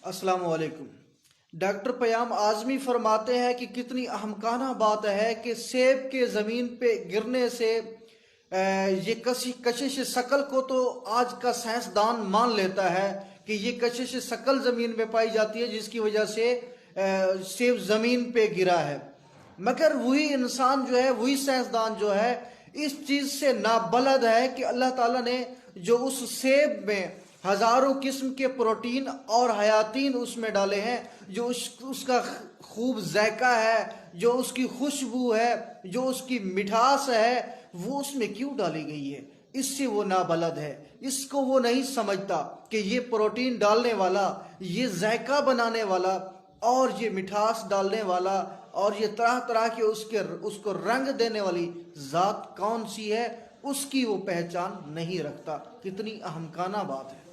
अस्सलाम वालेकुम। डॉक्टर पयाम आज़मी फरमाते हैं कि कितनी अहमकाना बात है कि सेब के ज़मीन पे गिरने से ये कशिश शकल को तो आज का साइंसदान मान लेता है कि ये कशिश शकल ज़मीन में पाई जाती है जिसकी वजह से सेब ज़मीन पे गिरा है। मगर वही इंसान जो है, वही साइंसदान जो है, इस चीज़ से नाबलद है कि अल्लाह ताला ने जो उस सेब में हजारों किस्म के प्रोटीन और हयातीन उसमें डाले हैं, जो उसका खूब जायका है, जो उसकी खुशबू है, जो उसकी मिठास है, वो उसमें क्यों डाली गई है। इससे वो नाबलद है, इसको वो नहीं समझता कि ये प्रोटीन डालने वाला, ये जायका बनाने वाला और ये मिठास डालने वाला और ये तरह तरह के उसको रंग देने वाली ज़ात कौन सी है, उसकी वो पहचान नहीं रखता। कितनी अहमकाना बात है।